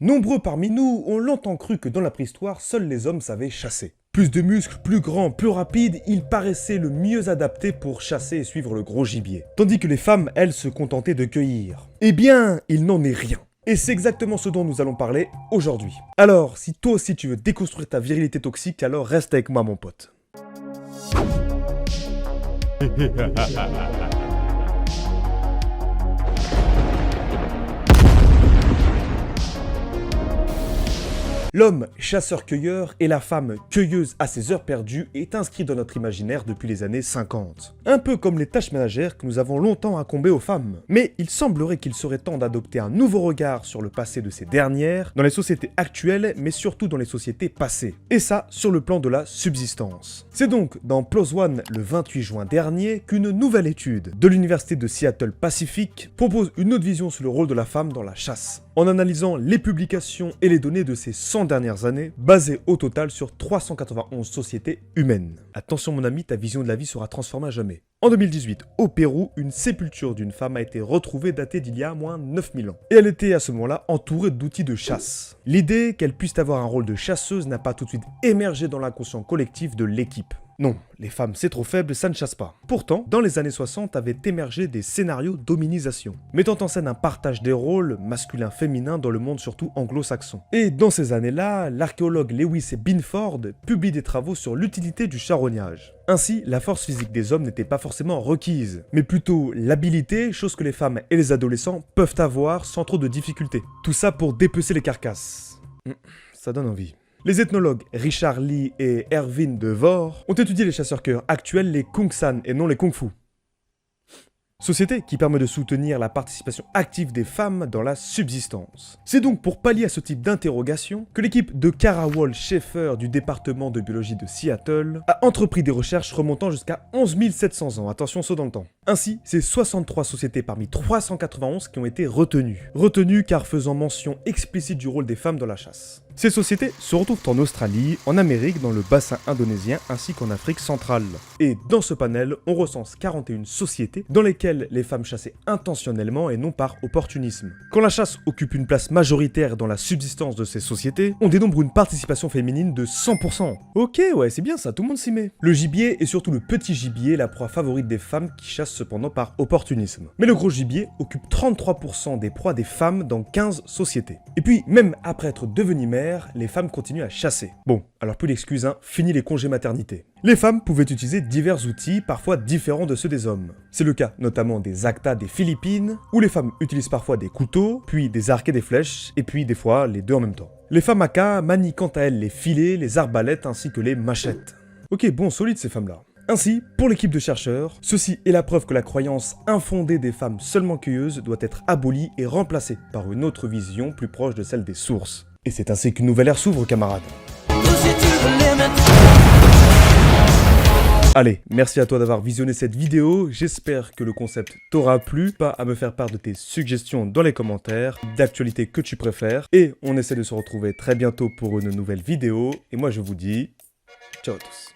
Nombreux parmi nous ont longtemps cru que dans la préhistoire, seuls les hommes savaient chasser. Plus de muscles, plus grands, plus rapides, ils paraissaient le mieux adaptés pour chasser et suivre le gros gibier. Tandis que les femmes, elles, se contentaient de cueillir. Eh bien, il n'en est rien. Et c'est exactement ce dont nous allons parler aujourd'hui. Alors, si toi aussi tu veux déconstruire ta virilité toxique, alors reste avec moi mon pote. L'homme chasseur-cueilleur et la femme cueilleuse à ses heures perdues est inscrit dans notre imaginaire depuis les années 50. Un peu comme les tâches ménagères que nous avons longtemps incombées aux femmes. Mais il semblerait qu'il serait temps d'adopter un nouveau regard sur le passé de ces dernières, dans les sociétés actuelles, mais surtout dans les sociétés passées. Et ça, sur le plan de la subsistance. C'est donc dans PLOS ONE le 28 juin dernier qu'une nouvelle étude de l'université de Seattle Pacific propose une autre vision sur le rôle de la femme dans la chasse. En analysant les publications et les données de ces 100 dernières années, basées au total sur 391 sociétés humaines. Attention mon ami, ta vision de la vie sera transformée à jamais. En 2018, au Pérou, une sépulture d'une femme a été retrouvée datée d'il y a moins 9000 ans. Et elle était à ce moment-là entourée d'outils de chasse. L'idée qu'elle puisse avoir un rôle de chasseuse n'a pas tout de suite émergé dans l'inconscient collectif de l'équipe. Non, les femmes c'est trop faible, ça ne chasse pas. Pourtant, dans les années 60 avaient émergé des scénarios d'hominisation, mettant en scène un partage des rôles masculin-féminin dans le monde surtout anglo-saxon. Et dans ces années-là, l'archéologue Lewis Binford publie des travaux sur l'utilité du charognage. Ainsi, la force physique des hommes n'était pas forcément requise, mais plutôt l'habilité, chose que les femmes et les adolescents peuvent avoir sans trop de difficultés. Tout ça pour dépecer les carcasses. Ça donne envie. Les ethnologues Richard Lee et Erwin de Vore ont étudié les chasseurs-cueilleurs actuels, les Kung San et non les Kung Fu. Société qui permet de soutenir la participation active des femmes dans la subsistance. C'est donc pour pallier à ce type d'interrogation que l'équipe de Carawol Schaeffer du département de biologie de Seattle a entrepris des recherches remontant jusqu'à 11 700 ans, attention saut dans le temps. Ainsi, c'est 63 sociétés parmi 391 qui ont été retenues. Retenues car faisant mention explicite du rôle des femmes dans la chasse. Ces sociétés se retrouvent en Australie, en Amérique, dans le bassin indonésien ainsi qu'en Afrique centrale. Et dans ce panel, on recense 41 sociétés dans lesquelles les femmes chassaient intentionnellement et non par opportunisme. Quand la chasse occupe une place majoritaire dans la subsistance de ces sociétés, on dénombre une participation féminine de 100%. Ok, ouais, c'est bien ça, tout le monde s'y met. Le gibier et surtout le petit gibier, la proie favorite des femmes qui chassent cependant par opportunisme. Mais le gros gibier occupe 33% des proies des femmes dans 15 sociétés. Et puis, même après être devenues mères, les femmes continuent à chasser. Bon, alors plus d'excuses, hein, fini les congés maternité. Les femmes pouvaient utiliser divers outils, parfois différents de ceux des hommes. C'est le cas notamment des actas des Philippines, où les femmes utilisent parfois des couteaux, puis des arcs et des flèches, et puis des fois les deux en même temps. Les femmes Aka manient quant à elles les filets, les arbalètes ainsi que les machettes. Ok, bon, solide ces femmes-là. Ainsi, pour l'équipe de chercheurs, ceci est la preuve que la croyance infondée des femmes seulement cueilleuses doit être abolie et remplacée par une autre vision plus proche de celle des sources. Et c'est ainsi qu'une nouvelle ère s'ouvre, camarades. Allez, merci à toi d'avoir visionné cette vidéo, j'espère que le concept t'aura plu, pas à me faire part de tes suggestions dans les commentaires, d'actualités que tu préfères, et on essaie de se retrouver très bientôt pour une nouvelle vidéo, et moi je vous dis, ciao à tous.